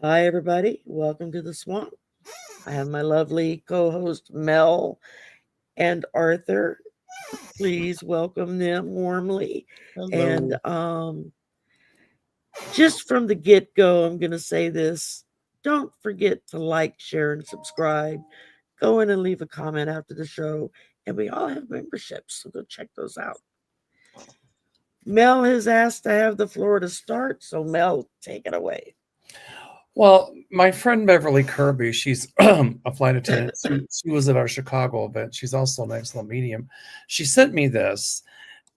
Hi, everybody. Welcome to the swamp. I have my lovely co-host Mel and Arthur. Please welcome them warmly. Hello. And just from the get-go, I'm going to say this. Don't forget to like, share, and subscribe. Go in and leave a comment after the show. And we all have memberships, so go check those out. Mel has asked to have the floor to start, so Mel, take it away. Well, my friend Beverly Kirby, she's a flight attendant. She was at our Chicago event. She's also an excellent medium. She sent me this,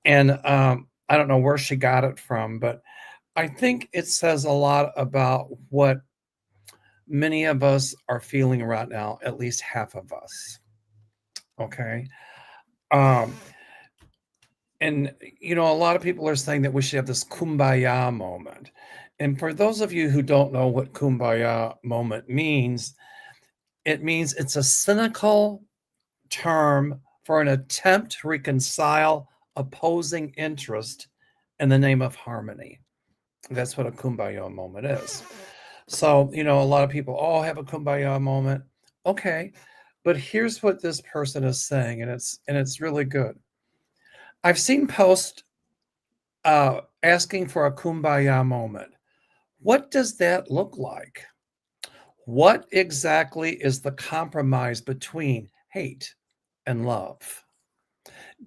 and I don't know where she got it from, but I think it says a lot about what many of us are feeling right now, at least half of us. Okay. And, a lot of people are saying that we should have this kumbaya moment. And for those of you who don't know what kumbaya moment means, it means it's a cynical term for an attempt to reconcile opposing interest in the name of harmony. That's what a kumbaya moment is. So, a lot of people, have a kumbaya moment. Okay. But here's what this person is saying, and it's really good. I've seen posts asking for a kumbaya moment. What does that look like? What exactly is the compromise between hate and love?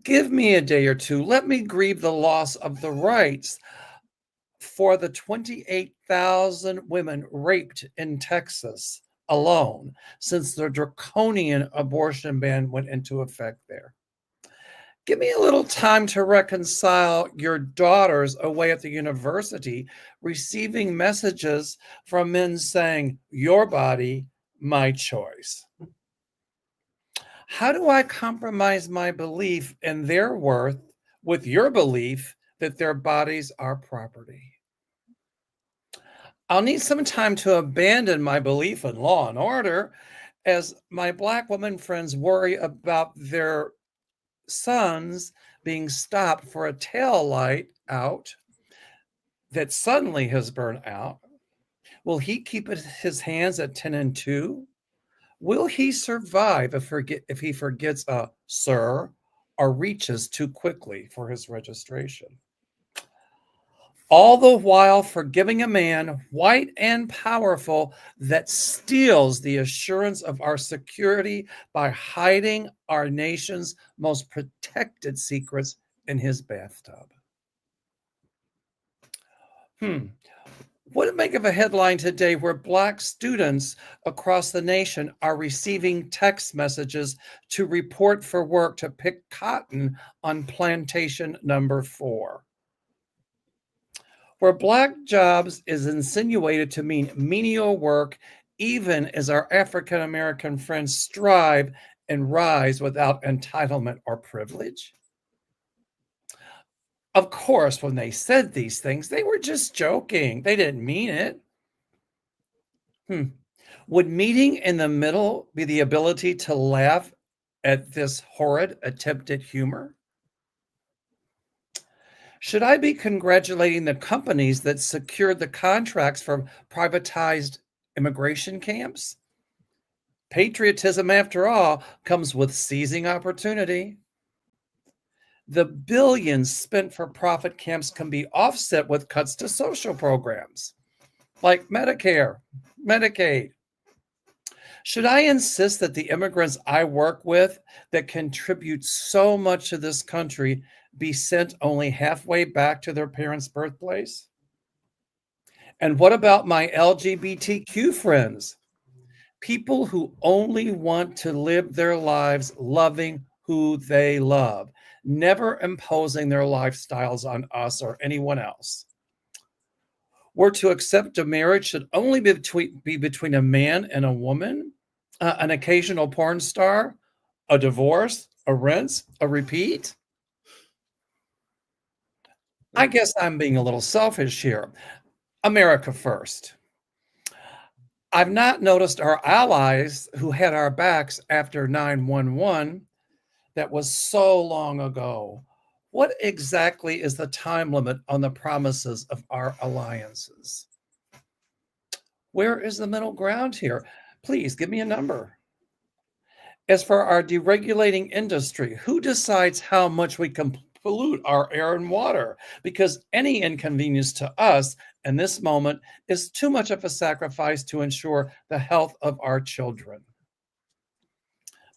Give me a day or two. Let me grieve the loss of the rights for the 28,000 women raped in Texas alone since the draconian abortion ban went into effect there. Give me a little time to reconcile your daughters away at the university receiving messages from men saying, your body, my choice. How do I compromise my belief in their worth with your belief that their bodies are property? I'll need some time to abandon my belief in law and order as my Black woman friends worry about their sons being stopped for a tail light out that suddenly has burned out. Will he keep his hands at 10 and 2? Will he survive if he forgets a sir or reaches too quickly for his registration? All the while forgiving a man, white and powerful, that steals the assurance of our security by hiding our nation's most protected secrets in his bathtub. What do you make of a headline today where Black students across the nation are receiving text messages to report for work to pick cotton on plantation number 4? Where Black jobs is insinuated to mean menial work, even as our African American friends strive and rise without entitlement or privilege. Of course, when they said these things, they were just joking. They didn't mean it. Would meeting in the middle be the ability to laugh at this horrid attempt at humor? Should I be congratulating the companies that secured the contracts for privatized immigration camps? Patriotism, after all, comes with seizing opportunity. The billions spent for profit camps can be offset with cuts to social programs like Medicare, Medicaid. Should I insist that the immigrants I work with that contribute so much to this country be sent only halfway back to their parents' birthplace? And what about my LGBTQ friends? People who only want to live their lives loving who they love, never imposing their lifestyles on us or anyone else. We're to accept a marriage should only be between a man and a woman, an occasional porn star, a divorce, A rinse? A repeat? I guess I'm being a little selfish here. America first. I've not noticed our allies who had our backs after 9/11. That was so long ago. What exactly is the time limit on the promises of our alliances? Where is the middle ground here? Please give me a number. As for our deregulating industry, who decides how much we can pollute our air and water? Because any inconvenience to us in this moment is too much of a sacrifice to ensure the health of our children.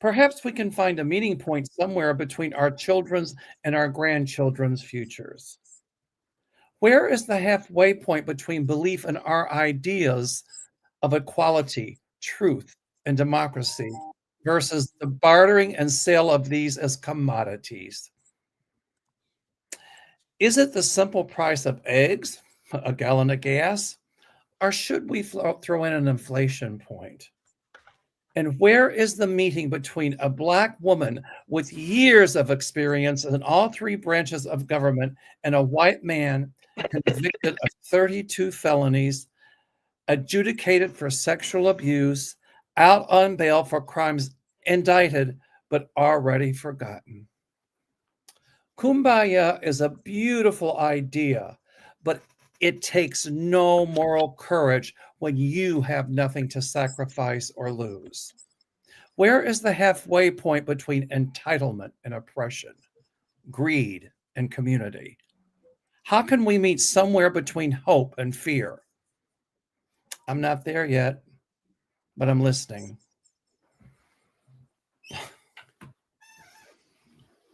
Perhaps we can find a meeting point somewhere between our children's and our grandchildren's futures. Where is the halfway point between belief in our ideas of equality, truth, and democracy versus the bartering and sale of these as commodities? Is it the simple price of eggs, a gallon of gas, or should we throw in an inflation point? And where is the meeting between a Black woman with years of experience in all three branches of government and a white man convicted of 32 felonies, adjudicated for sexual abuse, out on bail for crimes indicted but already forgotten? Kumbaya is a beautiful idea, but it takes no moral courage when you have nothing to sacrifice or lose. Where is the halfway point between entitlement and oppression, greed and community? How can we meet somewhere between hope and fear? I'm not there yet, but I'm listening.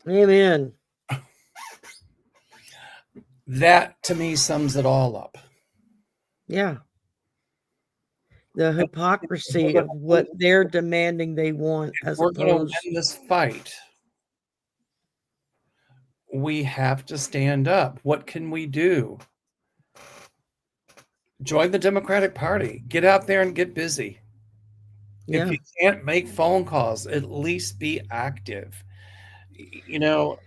Amen. That to me sums it all up. Yeah. The hypocrisy of what they're demanding they want as We're going to opposed. win this fight. We have to stand up. What can we do? Join the Democratic Party. Get out there and get busy. Yeah. If you can't make phone calls, at least be active. You know,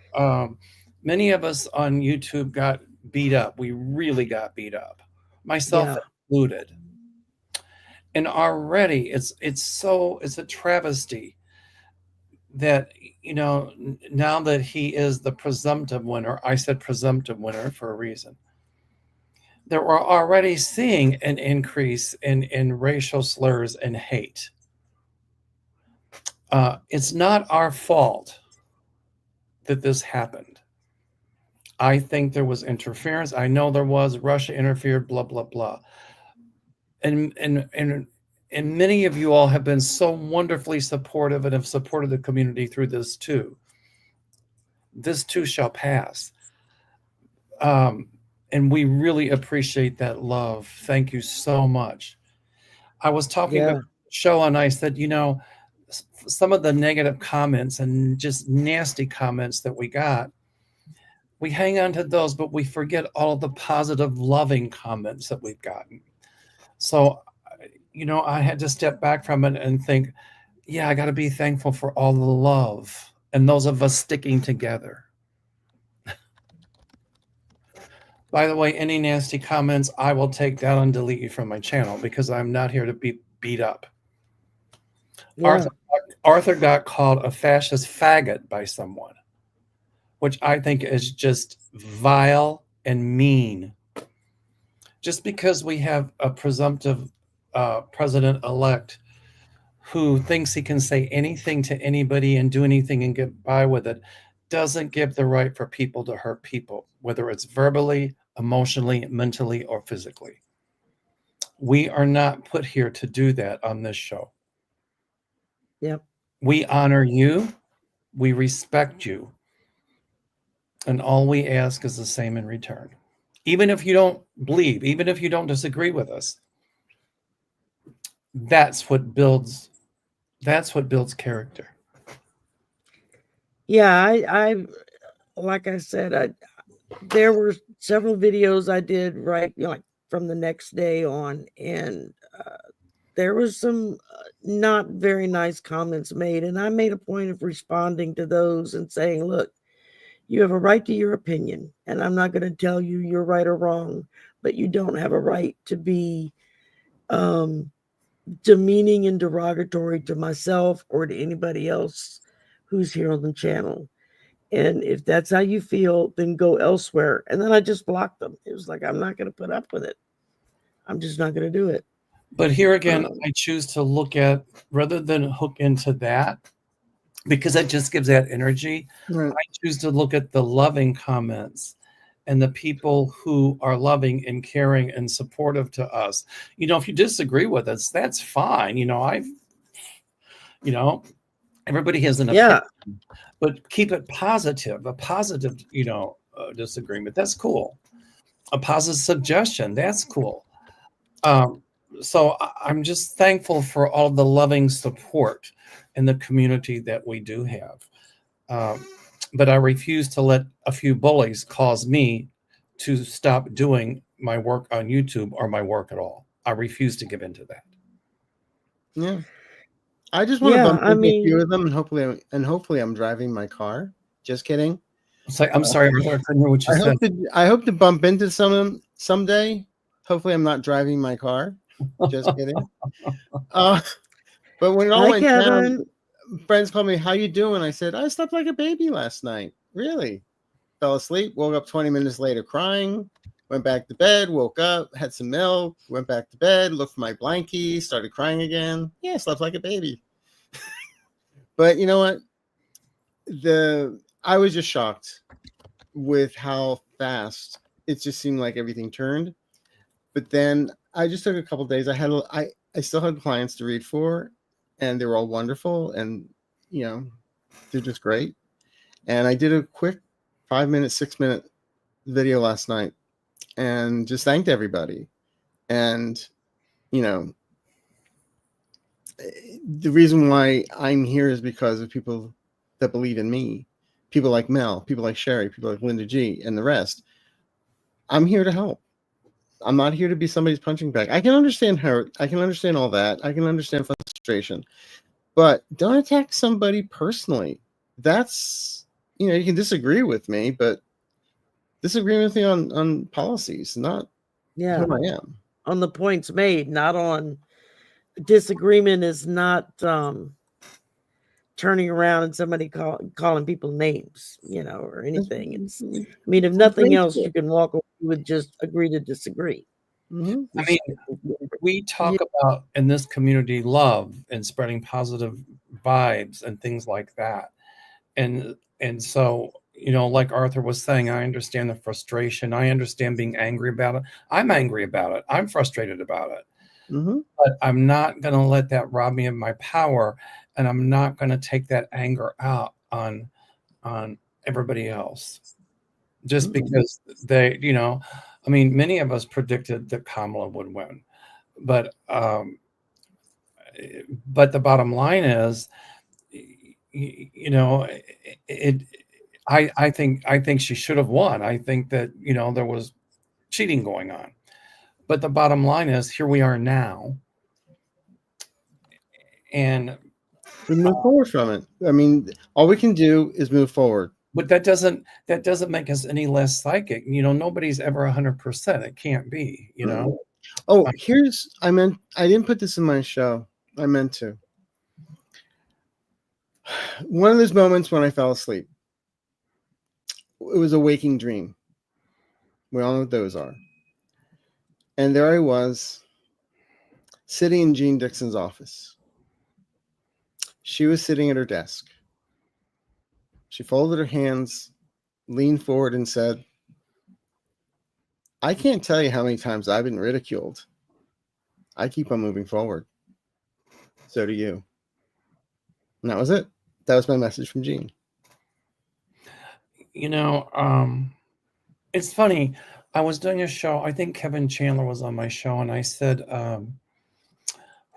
many of us on YouTube got beat up. We really got beat up, myself Yeah. included. And already it's a travesty that, you know, now that he is the presumptive winner, I said presumptive winner for a reason, that we're already seeing an increase in racial slurs and hate. It's not our fault that this happened. I think there was interference. I know there was. Russia interfered, blah, blah, blah. And many of you all have been so wonderfully supportive and have supported the community through this too. This too shall pass. And we really appreciate that love. Thank you so much. I was talking about the show and I said, you know, some of the negative comments and just nasty comments that we got, we hang on to those, but we forget all of the positive, loving comments that we've gotten. So, you know, I had to step back from it and think, yeah, I got to be thankful for all the love and those of us sticking together. By the way, any nasty comments, I will take down and delete you from my channel because I'm not here to be beat up. Yeah. Arthur got called a fascist faggot by someone, which I think is just vile and mean. Just because we have a presumptive president-elect who thinks he can say anything to anybody and do anything and get by with it, doesn't give the right for people to hurt people, whether it's verbally, emotionally, mentally, or physically. We are not put here to do that on this show. Yep. We honor you. We respect you. And all we ask is the same in return. Even if you don't believe, even if you don't disagree with us, that's what builds character. Yeah, I like I said, there were several videos I did right, you know, like from the next day on, and there was some not very nice comments made. And I made a point of responding to those and saying, look, you have a right to your opinion, and I'm not going to tell you you're right or wrong, but you don't have a right to be demeaning and derogatory to myself or to anybody else who's here on the channel. And if that's how you feel, then go elsewhere. And then I just blocked them. It was like, I'm not going to put up with it. I'm just not going to do it. But here again, I choose to look at, rather than hook into that, because that just gives that energy. Right. I choose to look at the loving comments and the people who are loving and caring and supportive to us. You know, if you disagree with us, that's fine. You know, everybody has an opinion, but keep it positive. A positive, disagreement, that's cool. A positive suggestion, that's cool. So I'm just thankful for all the loving support in the community that we do have. But I refuse to let a few bullies cause me to stop doing my work on YouTube or my work at all. I refuse to give into that. Yeah. I just want to bump into a few of them, and hopefully I'm driving my car. Just kidding. I'm sorry, Arthur, I couldn't hear what you said. I hope to bump into some of them someday. Hopefully I'm not driving my car. Just kidding. But when it all went down, friends called me, "How you doing?" I said, "I slept like a baby last night." Really? Fell asleep, woke up 20 minutes later crying, went back to bed, woke up, had some milk, went back to bed, looked for my blankie, started crying again. Yeah, slept like a baby. But you know what? I was just shocked with how fast it just seemed like everything turned. But then I just took a couple of days. I still had clients to read for, and they were all wonderful, and they're just great. And I did a quick 5-minute, 6-minute video last night and just thanked everybody. And the reason why I'm here is because of people that believe in me, people like Mel, people like Shari, people like Linda G, and the rest. I'm here to help. I'm not here to be somebody's punching bag. I can understand hurt. I can understand all that. I can understand frustration. But don't attack somebody personally. That's, you can disagree with me, but disagree with me on policies, not who I am. On the points made, not on disagreement is not turning around and somebody calling people names, or anything. It's, if nothing else, you can walk away with just agree to disagree. Mm-hmm. I mean, we talk about in this community love and spreading positive vibes and things like that. And so, like Arthur was saying, I understand the frustration. I understand being angry about it. I'm angry about it. I'm frustrated about it. Mm-hmm. But I'm not going to let that rob me of my power. And I'm not going to take that anger out on everybody else. Just because they, many of us predicted that Kamala would win. But the bottom line is, I think she should have won. I think that, there was cheating going on. But the bottom line is, here we are now. And we move forward from it. I mean, all we can do is move forward. But that doesn't make us any less psychic. Nobody's ever 100%. It can't be, Oh, I didn't put this in my show. I meant to. One of those moments when I fell asleep. It was a waking dream. We all know what those are. And there I was, sitting in Jean Dixon's office. She was sitting at her desk. She folded her hands, leaned forward, and said, "I can't tell you how many times I've been ridiculed. I keep on moving forward. So do you." And that was it. That was my message from Jean. It's funny. I was doing a show. I think Kevin Chandler was on my show, and I said,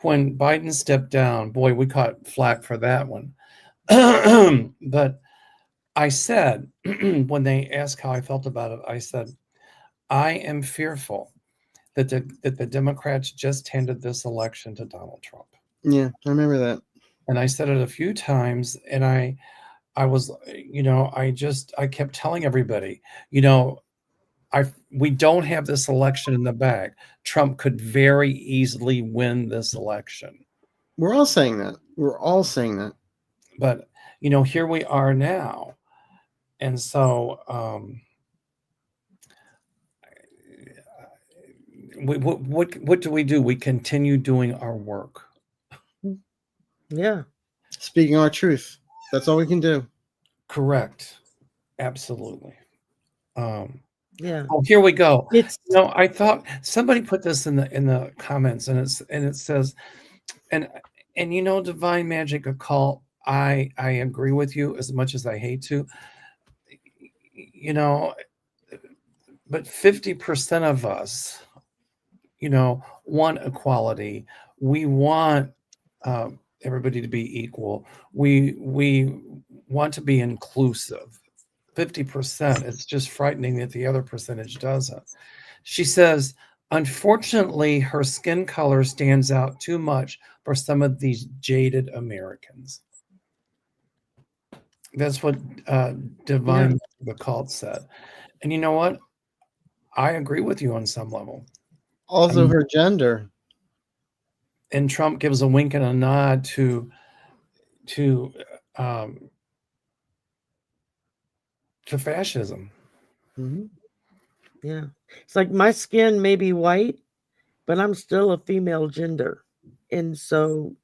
when Biden stepped down, boy, we caught flack for that one. But I said, when they asked how I felt about it, I said, I am fearful that the Democrats just handed this election to Donald Trump. Yeah, I remember that. And I said it a few times, and I was, I kept telling everybody, we don't have this election in the bag. Trump could very easily win this election. We're all saying that. We're all saying that. But, here we are now. And so what do we do? We continue doing our work. Yeah. Speaking our truth. That's all we can do. Correct. Absolutely. Yeah. Oh, here we go. It's I thought somebody put this in the comments, and it says, and divine magic occult. I agree with you as much as I hate to. But 50% of us, want equality. We want everybody to be equal. We want to be inclusive. 50%. It's just frightening that the other percentage doesn't. She says, unfortunately, her skin color stands out too much for some of these jaded Americans. That's what Divine the Cult said. And you know what? I agree with you on some level. Also, her gender. And Trump gives a wink and a nod to fascism. Mm-hmm. Yeah. It's like my skin may be white, but I'm still a female gender. And so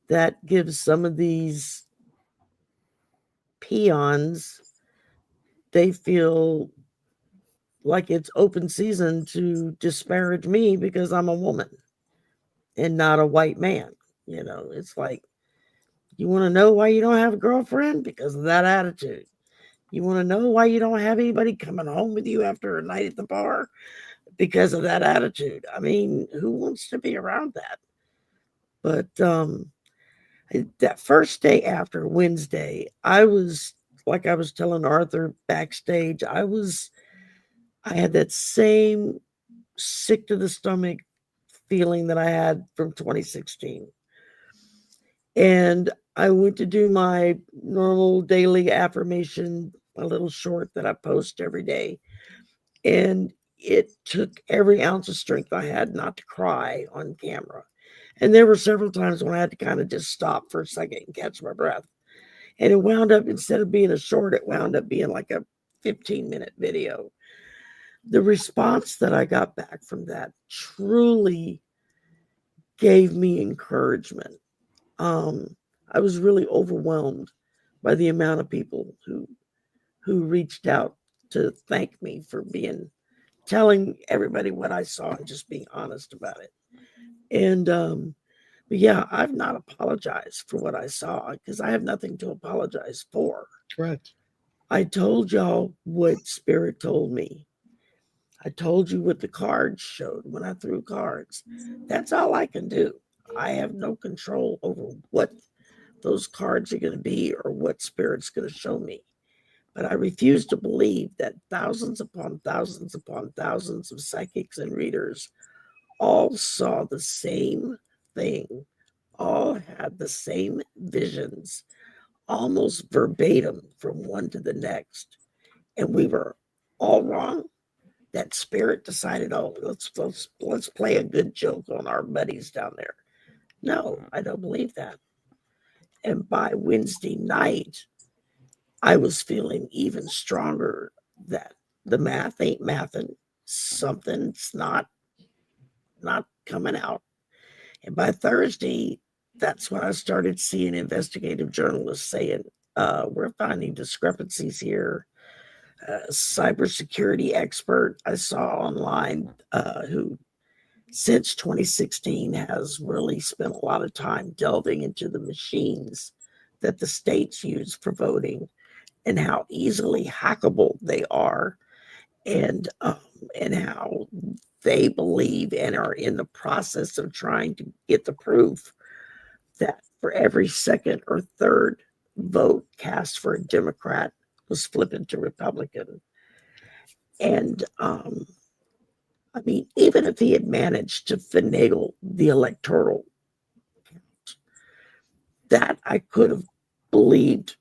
that gives some of these peons, they feel like it's open season to disparage me because I'm a woman and not a white man. It's like, you want to know why you don't have a girlfriend? Because of that attitude. You want to know why you don't have anybody coming home with you after a night at the bar? Because of that attitude. I mean, who wants to be around that? But that first day after Wednesday, I was, like I was telling Arthur backstage, I had that same sick to the stomach feeling that I had from 2016. And I went to do my normal daily affirmation, a little short that I post every day. And it took every ounce of strength I had not to cry on camera. And there were several times when I had to kind of just stop for a second and catch my breath. And it wound up, instead of being a short, it wound up being like a 15-minute video. The response that I got back from that truly gave me encouragement. I was really overwhelmed by the amount of people who reached out to thank me for telling everybody what I saw and just being honest about it. And but yeah, I've not apologized for what I saw because I have nothing to apologize for. Correct. I told y'all what Spirit told me. I told you what the cards showed when I threw cards. That's all I can do. I have no control over what those cards are going to be or what Spirit's going to show me. But I refuse to believe that thousands upon thousands upon thousands of psychics and readers all saw the same thing, all had the same visions, almost verbatim from one to the next. And we were all wrong. That Spirit decided, oh, let's play a good joke on our buddies down there. No, I don't believe that. And by Wednesday night, I was feeling even stronger that the math ain't mathing. Something's not coming out. And by Thursday, that's when I started seeing investigative journalists saying, we're finding discrepancies here. Cybersecurity expert I saw online who since 2016 has really spent a lot of time delving into the machines that the states use for voting and how easily hackable they are, and how they believe and are in the process of trying to get the proof that for every second or third vote cast for a Democrat was flipping to Republican. And I mean, even if he had managed to finagle the electoral That I could have believed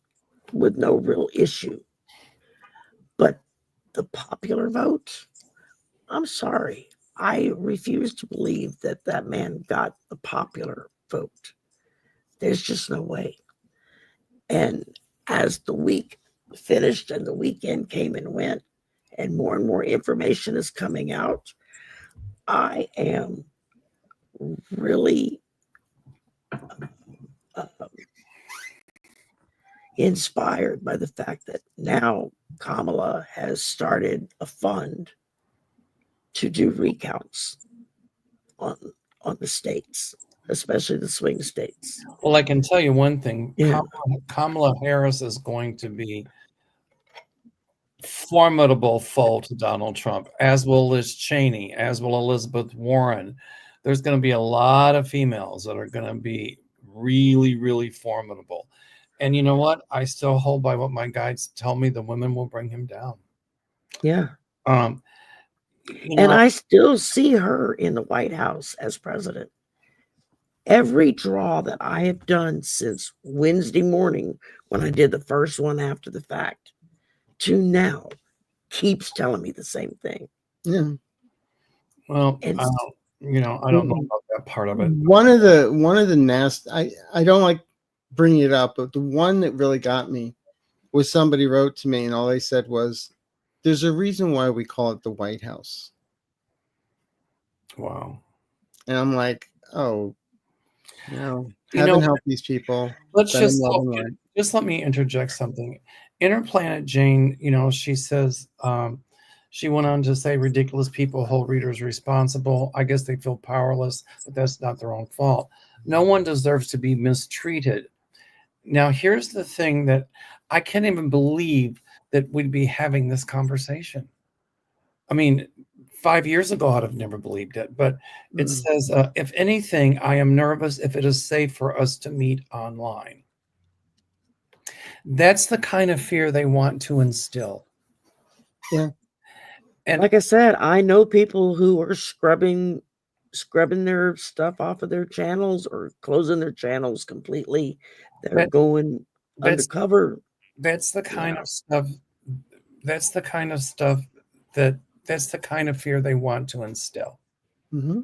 with no real issue. But the popular vote, I'm sorry. I refuse to believe that that man got the popular vote. There's just no way. And as the week finished and the weekend came and went, and more information is coming out, I am really inspired by the fact that now Kamala has started a fund to do recounts on the states, especially the swing states. Well, I can tell you one thing. Yeah. Kamala Harris is going to be formidable foe to Donald Trump, as will Liz Cheney, as will Elizabeth Warren. There's going to be a lot of females that are going to be really, really formidable. And you know what? I still hold by what my guides tell me. The women will bring him down. Yeah. And I still see her in the White House as president. Every draw that I have done since Wednesday morning, when I did the first one after the fact, to now, keeps telling me the same thing. Yeah. Well, I don't know about that part of it. One of the nasty, I don't like bringing it up, but the one that really got me was somebody wrote to me and all they said was, "There's a reason why we call it the White House." Wow. And I'm like, oh, heaven help these people. Let's just let me interject something. Interplanet Jane, she says, she went on to say, ridiculous people hold readers responsible. I guess they feel powerless, but that's not their own fault. No one deserves to be mistreated. Now, here's the thing that I can't even believe that we'd be having this conversation. I mean, 5 years ago, I'd have never believed it, but it says, if anything, I am nervous if it is safe for us to meet online. That's the kind of fear they want to instill. Yeah. And like I said, I know people who are scrubbing their stuff off of their channels or closing their channels completely. They're going undercover. That's the kind of stuff. That's the kind of stuff that's the kind of fear they want to instill. Mm-hmm.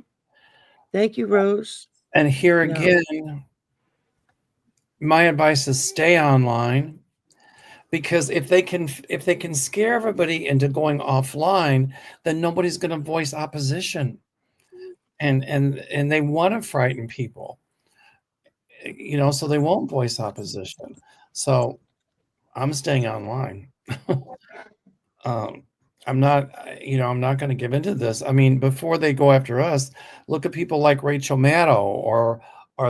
Thank you, Rose. And here again, my advice is stay online, because if they can scare everybody into going offline, then nobody's going to voice opposition, and they want to frighten people, so they won't voice opposition. So I'm staying online. I'm not going to give into this. I mean, before they go after us, look at people like Rachel Maddow or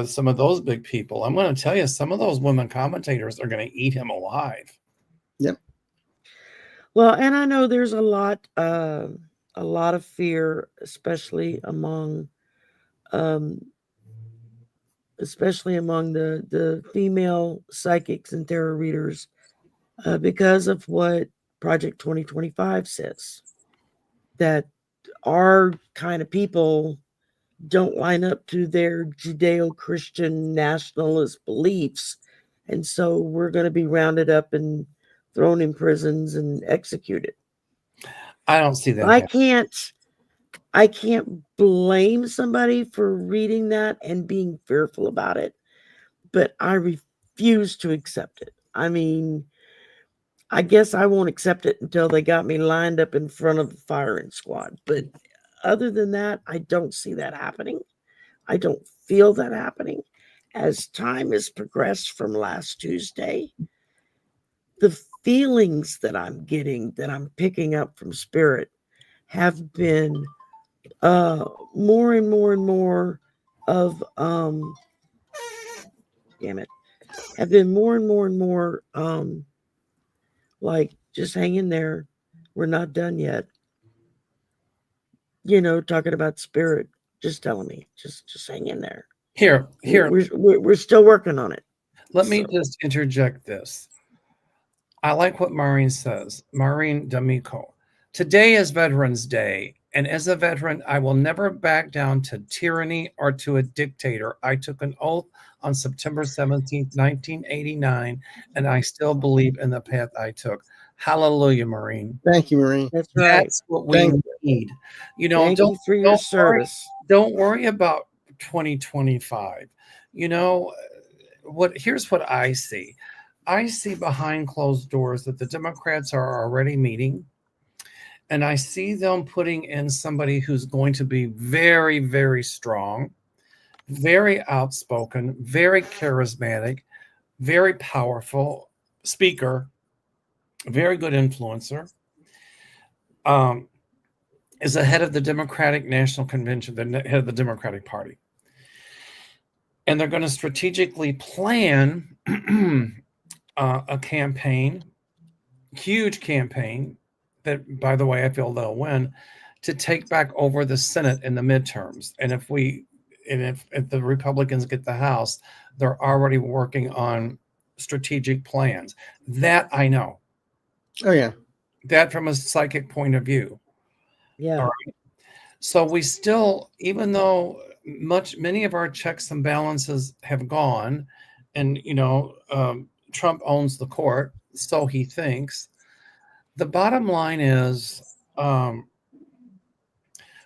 some of those big people. I'm going to tell you, some of those women commentators are going to eat him alive. Yep. Well, and I know there's a lot of fear, especially among the female psychics and tarot readers, because of what Project 2025 says, that our kind of people don't line up to their Judeo-Christian nationalist beliefs. And so we're going to be rounded up and thrown in prisons and executed. I don't see that. I can't blame somebody for reading that and being fearful about it, but I refuse to accept it. I mean, I guess I won't accept it until they got me lined up in front of the firing squad. But other than that, I don't see that happening. I don't feel that happening. As time has progressed from last Tuesday, the feelings that I'm getting, that I'm picking up from spirit, have been more and more and more of have been more and more and more like, just hang in there, we're not done yet. Talking about spirit, just telling me, just hang in there. Here, we're still working on it. Let me just interject this. I like what Maureen says. Maureen D'Amico. Today is Veterans Day, And as a veteran, I will never back down to tyranny or to a dictator. I took an oath on September 17th, 1989, and I still believe in the path I took. Hallelujah, Marine. Thank you, Maureen. That's right. That's what we Thank need. You know, Thank you for your service. don't worry about 2025. You know, here's what I see. I see behind closed doors that the Democrats are already meeting, and I see them putting in somebody who's going to be very, very strong, very outspoken, very charismatic, very powerful speaker, very good influencer. Is the head of the Democratic National Convention, the head of the Democratic Party. And they're going to strategically plan a campaign, huge campaign, that, by the way, I feel they'll win, to take back over the Senate in the midterms. And if the Republicans get the House, they're already working on strategic plans. That I know. Oh yeah. That from a psychic point of view. Yeah. All right. So we still, even though many of our checks and balances have gone, and Trump owns the court, so he thinks. The bottom line is,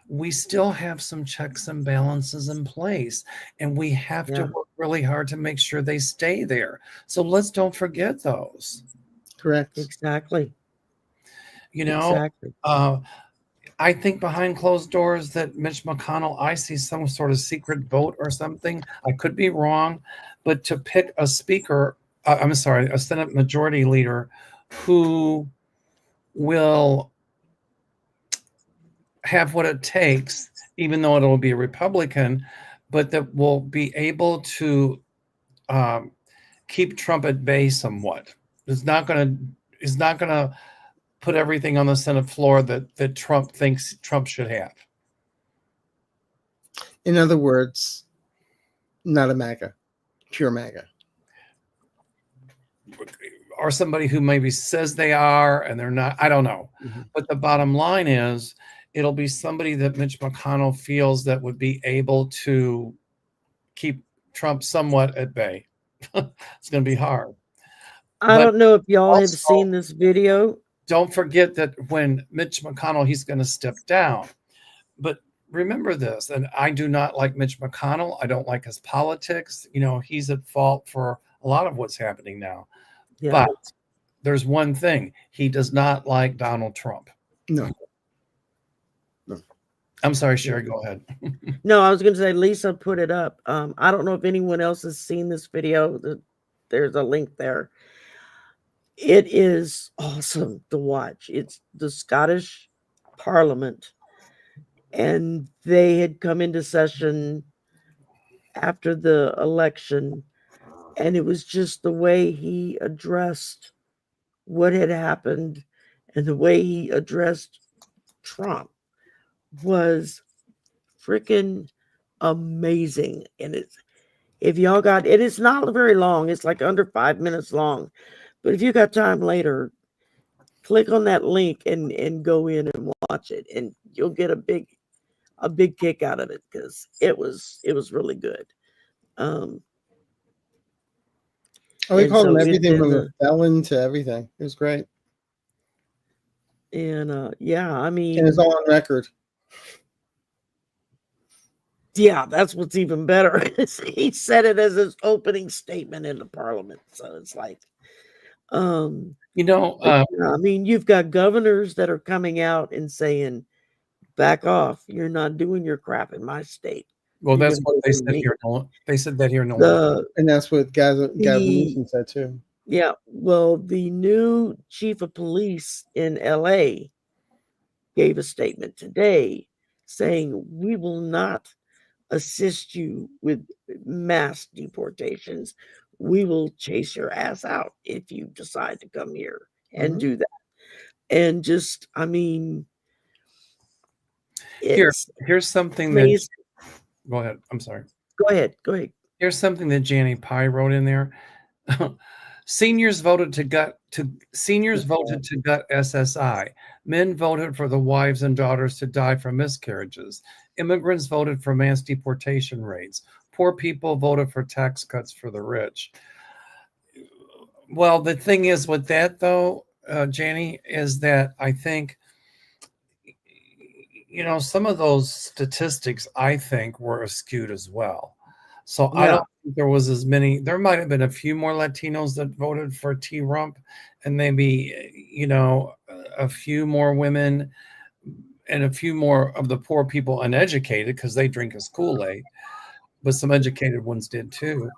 we still have some checks and balances in place, and we have to work really hard to make sure they stay there. So let's don't forget those. Correct. Exactly. Exactly. I think behind closed doors that Mitch McConnell, I see some sort of secret vote or something. I could be wrong, but to pick a speaker, a Senate majority leader who will have what it takes, even though it will be a Republican, but that will be able to keep Trump at bay somewhat. Is not going to put everything on the Senate floor that Trump thinks Trump should have. In other words, not a MAGA, pure MAGA. Or somebody who maybe says they are and they're not. I don't know. Mm-hmm. But the bottom line is, it'll be somebody that Mitch McConnell feels that would be able to keep Trump somewhat at bay. It's going to be hard. I don't know if y'all have seen this video. Don't forget that when Mitch McConnell, he's going to step down. But remember this, and I do not like Mitch McConnell. I don't like his politics. He's at fault for a lot of what's happening now. Yeah. But there's one thing. He does not like Donald Trump. No. I'm sorry, Shari, go ahead. No, I was going to say, Lisa put it up. I don't know if anyone else has seen this video. There's a link there. It is awesome to watch. It's the Scottish Parliament, and they had come into session after the election, and it was just the way he addressed what had happened and the way he addressed Trump was freaking amazing. And if y'all got it, it's not very long. It's like under 5 minutes long. But if you got time later, click on that link and go in and watch it, and you'll get a big kick out of it, because it was really good. We called him everything from a felon to everything. It was great. And yeah, I mean, and it's all on record. Yeah, that's what's even better. He said it as his opening statement in the Parliament, so it's like, I mean, you've got governors that are coming out and saying, "Back off! You're not doing your crap in my state." Well, that's what they said here. They said that here in and that's what Gavin Newsom said too. Yeah, well, the new chief of police in LA gave a statement today saying, "We will not assist you with mass deportations. We will chase your ass out if you decide to come here and do that." And just, I mean, here's something that. Go ahead. I'm sorry. Go ahead. Here's something that Jannie Pye wrote in there. Seniors voted to gut SSI. Men voted for the wives and daughters to die from miscarriages. Immigrants voted for mass deportation rates. Poor people voted for tax cuts for the rich. Well, the thing is with that, though, Janie, is that I think, some of those statistics, I think, were skewed as well. So I don't think there was as many. There might have been a few more Latinos that voted for T-Rump, and maybe, a few more women and a few more of the poor people uneducated because they drink his Kool-Aid, but some educated ones did too.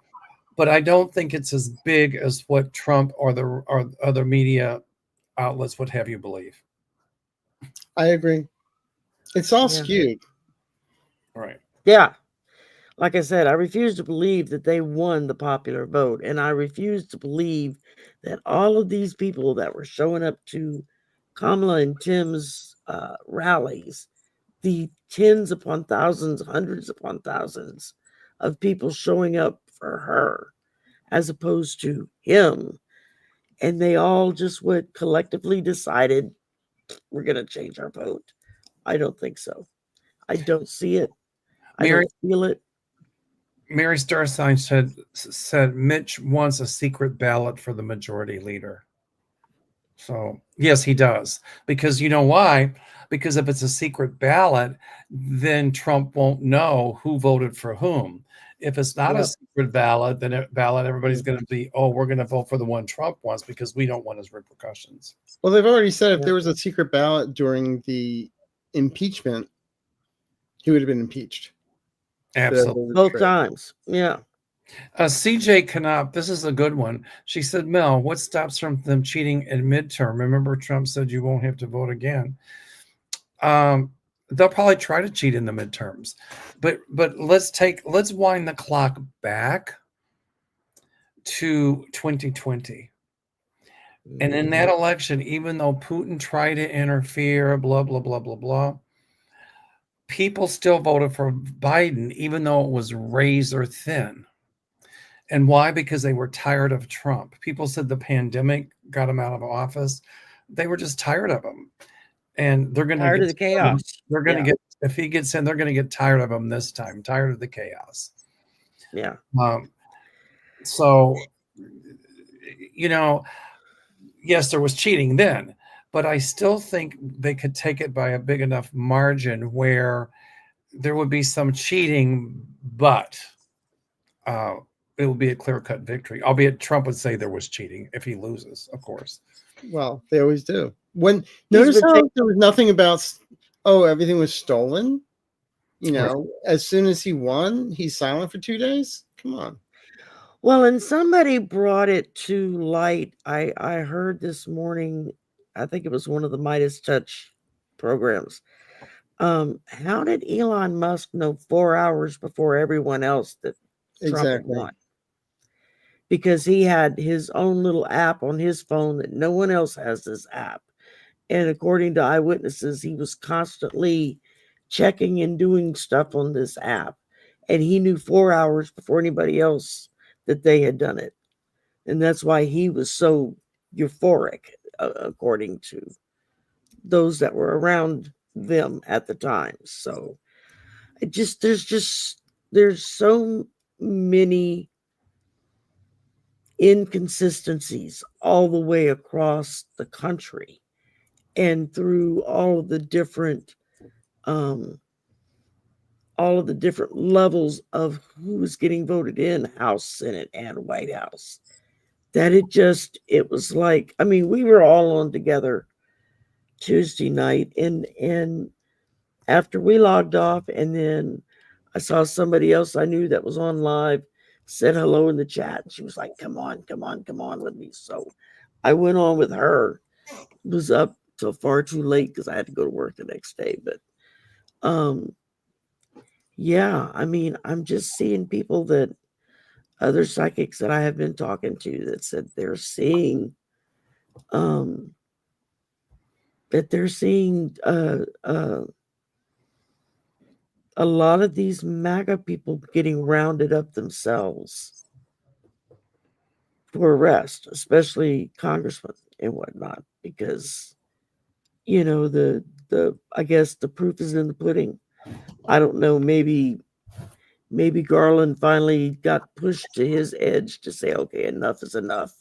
But I don't think it's as big as what Trump or other media outlets would have you believe. I agree. It's all skewed. Right. Yeah. Like I said, I refuse to believe that they won the popular vote. And I refuse to believe that all of these people that were showing up to Kamala and Tim's rallies, the tens upon thousands, hundreds upon thousands of people showing up for her as opposed to him. And they all just would collectively decided, we're going to change our vote. I don't think so. I don't see it. I don't feel it. Mary Starsign said Mitch wants a secret ballot for the majority leader. So yes, he does. Because you know why? Because if it's a secret ballot, then Trump won't know who voted for whom. If it's not a secret ballot, then everybody's going to be, we're going to vote for the one Trump wants because we don't want his repercussions. Well, they've already said if there was a secret ballot during the impeachment, he would have been impeached. Absolutely. Both times. Yeah. CJ Canop, this is a good one. She said, Mel, what stops from them cheating in midterm? Remember, Trump said you won't have to vote again. They'll probably try to cheat in the midterms, but let's wind the clock back to 2020. And in that election, even though Putin tried to interfere, blah, blah, blah, blah, blah, people still voted for Biden, even though it was razor thin. And why? Because they were tired of Trump. People said the pandemic got him out of office. They were just tired of him. And they're going to tired of the chaos. They're going to get, if he gets in, they're going to get tired of him this time, tired of the chaos. Yeah. So, yes, there was cheating then, but I still think they could take it by a big enough margin where there would be some cheating, but it will be a clear-cut victory, albeit Trump would say there was cheating if he loses, of course. Well, they always do. Notice how there was nothing about, everything was stolen? As soon as he won, he's silent for 2 days? Come on. Well, and somebody brought it to light. I heard this morning, I think it was one of the Midas Touch programs. How did Elon Musk know 4 hours before everyone else that Trump had won? Because he had his own little app on his phone that no one else has this app. And according to eyewitnesses, he was constantly checking and doing stuff on this app. And he knew 4 hours before anybody else that they had done it. And that's why he was so euphoric, according to those that were around them at the time. So there's so many inconsistencies all the way across the country and through all of the different levels of who's getting voted in House, Senate, and White House, that it was like, I mean, we were all on together Tuesday night, and after we logged off, and then I saw somebody else I knew that was on live, said hello in the chat, and she was like, come on with me. So I went on with her. Was up till far too late because I had to go to work the next day. But yeah, I mean, I'm just seeing people that other psychics that I have been talking to that said they're seeing a lot of these MAGA people getting rounded up themselves. for arrest, especially congressmen and whatnot, because the I guess the proof is in the pudding. I don't know, maybe Garland finally got pushed to his edge to say, okay, enough is enough,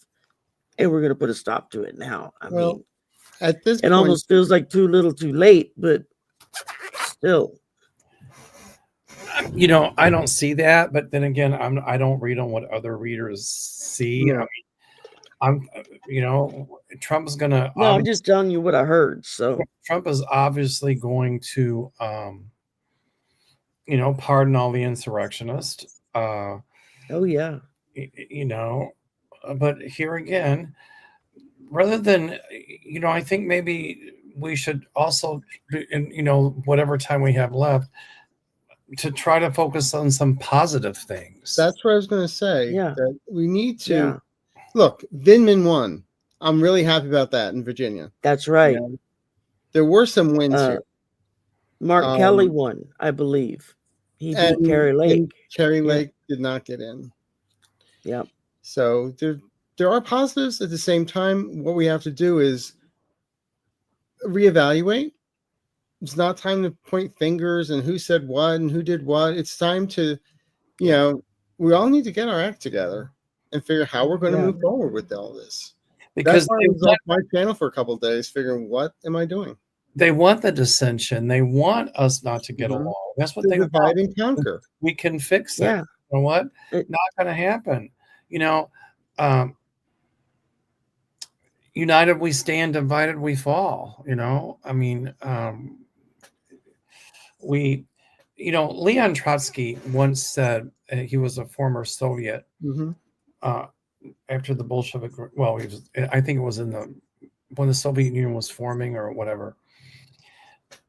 and we're going to put a stop to it now. I Well, mean, at this it point, almost feels like too little, too late, but still, I don't see that, but then again, I don't read on what other readers see. Yeah. I mean, Trump's gonna. no, I'm just telling you what I heard. So Trump is obviously going to, pardon all the insurrectionists. oh yeah, But here again, rather than, I think maybe we should also, in whatever time we have left, to try to focus on some positive things. That's what I was going to say. Yeah. That we need to yeah, look. Vindman won. I'm really happy about that in Virginia. that's right. There were some wins here. Mark Kelly won, I believe. He beat Carrie Lake. Carrie Lake did not get in. Yep. So there are positives. At the same time, what we have to do is reevaluate. It's not time to point fingers and who said what and who did what. It's time to, we all need to get our act together and figure how we're going to move forward with all this. Because that's why I was off my channel for a couple of days, figuring what am I doing. They want the dissension. They want us not to get along. That's what they divide want. and conquer. We can fix it. Yeah. You know what? Not going to happen. United we stand, divided we fall. I mean, Leon Trotsky once said, he was a former Soviet, after the Bolshevik, I think it was when the Soviet Union was forming or whatever.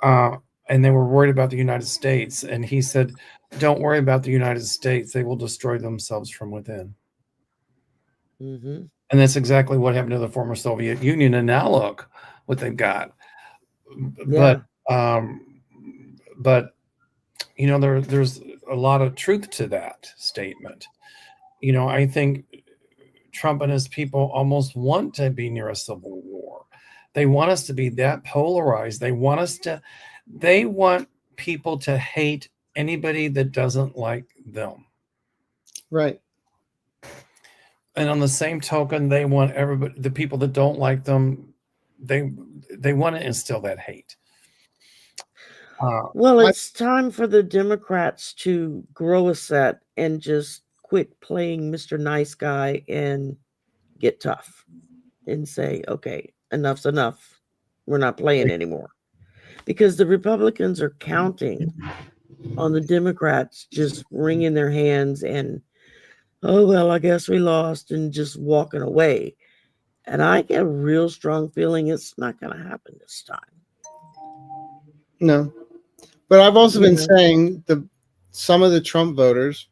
And they were worried about the United States. And he said, don't worry about the United States. They will destroy themselves from within. Mm-hmm. And that's exactly what happened to the former Soviet Union. And now look what they've got. Yeah. But there's a lot of truth to that statement. I think Trump and his people almost want to be near a civil war. They want us to be that polarized. They want people to hate anybody that doesn't like them. Right. And on the same token, they want everybody, the people that don't like them, they want to instill that hate. Well, it's time for the Democrats to grow a set and just quit playing Mr. Nice Guy and get tough and say, okay, enough's enough. We're not playing anymore. Because the Republicans are counting on the Democrats just wringing their hands and, oh, well, I guess we lost, and just walking away. And I get a real strong feeling it's not going to happen this time. No. But I've also been saying some of the Trump voters,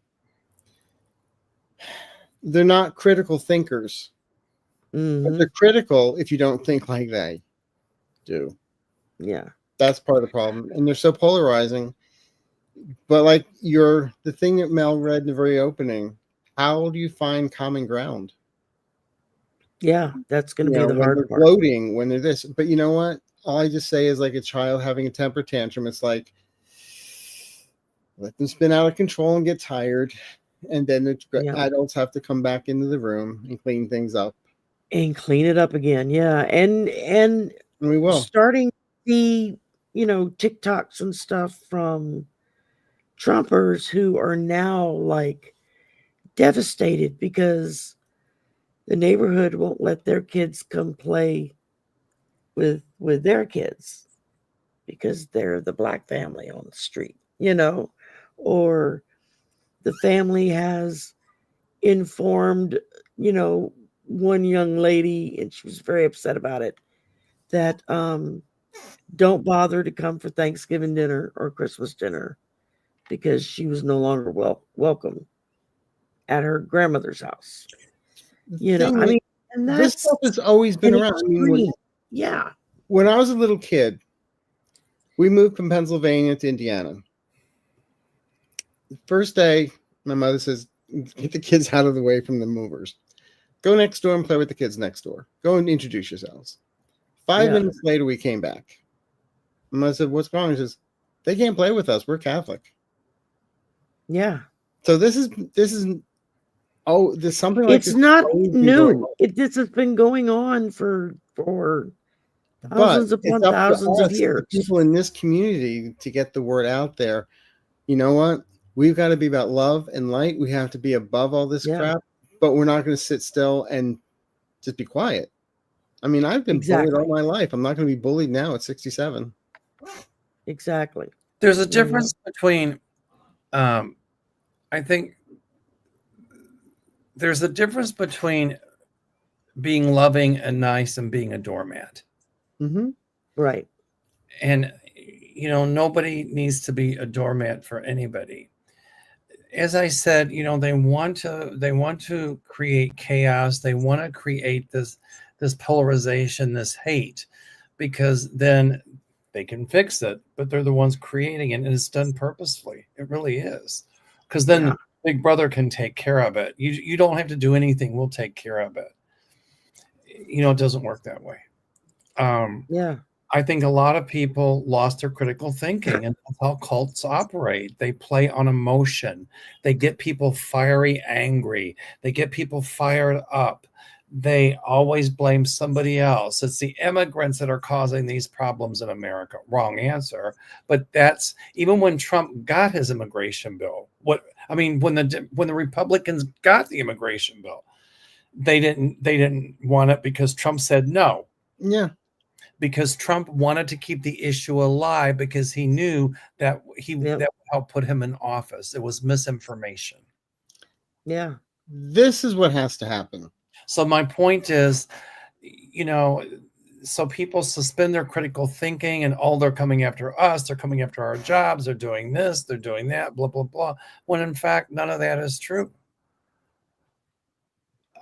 they're not critical thinkers. Mm-hmm. But they're critical if you don't think like they do. Yeah. That's part of the problem. And they're so polarizing. But like the thing that Mel read in the very opening, how do you find common ground? Yeah, that's going to be the hard part. Gloating when they're this. But you know what? All I just say is like a child having a temper tantrum. It's like, let them spin out of control and get tired. And then the adults have to come back into the room and clean things up. And clean it up again. Yeah. And we will. Starting to see, TikToks and stuff from Trumpers who are now like devastated because the neighborhood won't let their kids come play with their kids because they're the black family on the street, or the family has informed, one young lady, and she was very upset about it, that don't bother to come for Thanksgiving dinner or Christmas dinner because she was no longer welcome at her grandmother's house. And this stuff has always been around. When I was a little kid, we moved from Pennsylvania to Indiana. The first day, my mother says, get the kids out of the way from the movers. Go next door and play with the kids next door. Go and introduce yourselves. 5 minutes later, we came back. And I said, what's wrong? He says, they can't play with us. We're Catholic. Yeah. So this is there's something like It's this not always been going new. on. This has been going on for thousands But upon it's up to thousands of us, years. the people in this community, to get the word out there. You know what? We've got to be about love and light. We have to be above all this crap, but we're not going to sit still and just be quiet. I mean, I've been bullied all my life. I'm not going to be bullied now at 67. Exactly. There's a difference between, I think there's a difference between being loving and nice and being a doormat. Mm-hmm. Right. And, you know, nobody needs to be a doormat for anybody. As I said, you know, they want to create chaos. They want to create this polarization, this hate, because then they can fix it, but they're the ones creating it, and it's done purposefully. It really is. Because then Big Brother can take care of it. You don't have to do anything. We'll take care of it. You know, it doesn't work that way. I think a lot of people lost their critical thinking, and that's how cults operate. They play on emotion. They get people fiery, angry. They get people fired up. They always blame somebody else. It's the immigrants that are causing these problems in America. Wrong answer. But that's even when Trump got his immigration bill. When the Republicans got the immigration bill, they didn't want it because Trump said no. Yeah. Because Trump wanted to keep the issue alive because he knew that that would help put him in office. It was misinformation. Yeah. This is what has to happen. So my point is, you know, so people suspend their critical thinking and they're coming after us. They're coming after our jobs. They're doing this. They're doing that, blah, blah, blah. When in fact, none of that is true.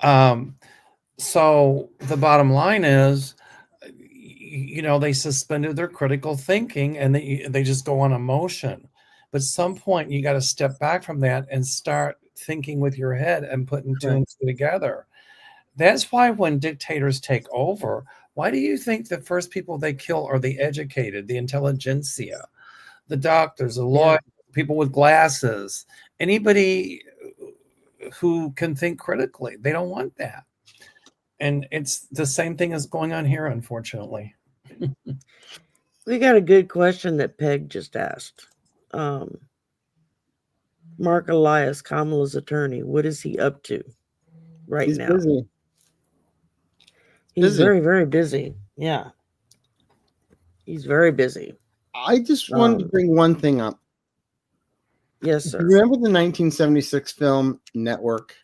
So the bottom line is, you know, they suspended their critical thinking and they just go on emotion. But at some point you got to step back from that and start thinking with your head and putting two and two together. That's why when dictators take over, why do you think the first people they kill are the educated, the intelligentsia, the doctors, the lawyers, people with glasses, anybody who can think critically? They don't want that. And it's the same thing as going on here, unfortunately. We got a good question that Peg just asked. Mark Elias, Kamala's attorney, what is he up to now? Busy. He's very, very busy. Yeah. He's very busy. I just wanted to bring one thing up. Yes, sir. Remember the 1976 film Network?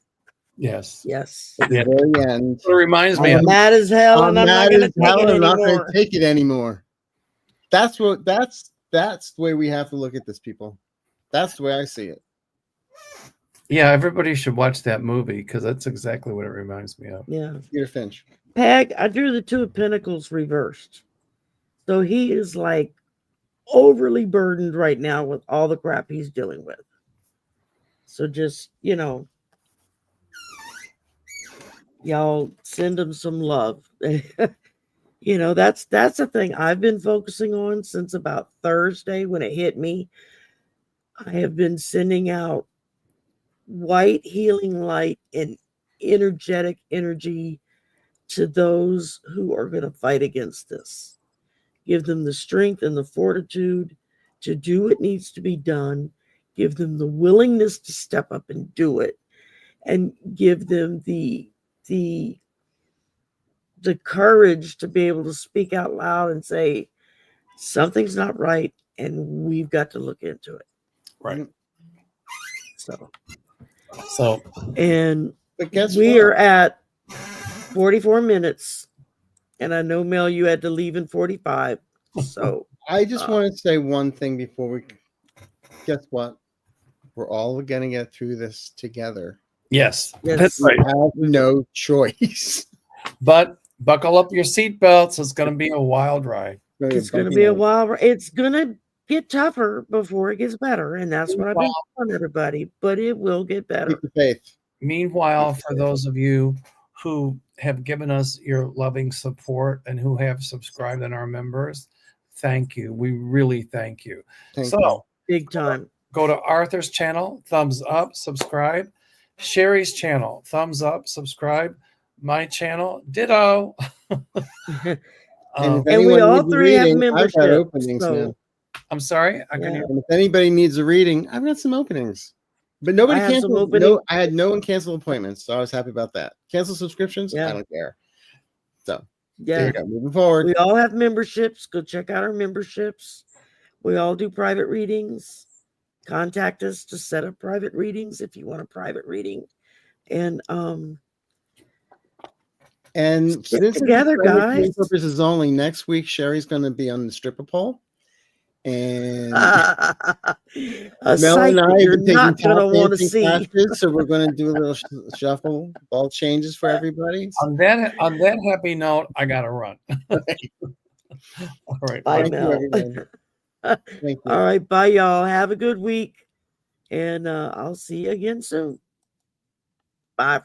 Yes. At the very end. It reminds me. I'm mad as hell, and I'm not going to take it anymore. I'm not going to take it anymore. That's the way we have to look at this, people. That's the way I see it. Yeah, everybody should watch that movie because that's exactly what it reminds me of. Yeah. Peter Finch. Peg, I drew the Two of Pentacles reversed. So he is like overly burdened right now with all the crap he's dealing with. So just, you know, y'all send him some love. You know, that's the thing I've been focusing on since about Thursday when it hit me. I have been sending out white healing light and energetic energy to those who are going to fight against this. Give them the strength and the fortitude to do what needs to be done. Give them the willingness to step up and do it. And give them the courage to be able to speak out loud and say, something's not right, and we've got to look into it. Right. So and we are at 44 minutes, and I know, Mel, you had to leave in 45. So I just want to say one thing before we guess what? We're all going to get through this together. Yes. That's right. We have no choice. But buckle up your seatbelts. It's going to be a wild ride. It's going to be a wild ride. It's going to get tougher before it gets better. And that's what I've been telling everybody. But it will get better. Keep the faith. Meanwhile, for those of you who have given us your loving support and who have subscribed and are members, thank you. We really thank you. Thank So you. Big time. go to Arthur's channel, thumbs up, subscribe. Sherry's channel, thumbs up, subscribe. My channel, ditto. And if And we anyone all needs a three have reading, I've got membership, openings so- now. I'm sorry. I can Yeah. hear. And if anybody needs a reading, I've got some openings. But nobody I have some canceled. openings. No, I had no one cancel appointments, so I was happy about that. Cancel subscriptions, Yeah. I don't care. So there Yeah. you go. Moving forward. We all have memberships. Go check out our memberships. We all do private readings. Contact us to set up private readings if you want a private reading. And And get since together, it's private viewing guys. purposes only, next week Sherry's going to be on the stripper pole, and a Mel sight and I that have you're been taking not going to tap want to dancing see. classes, so we're going to do a little shuffle ball changes for everybody. On that happy note, I gotta run. All right. Bye, Thank you, Mel. everyone. Thank you. All right. Bye, y'all. Have a good week. And I'll see you again soon. Bye.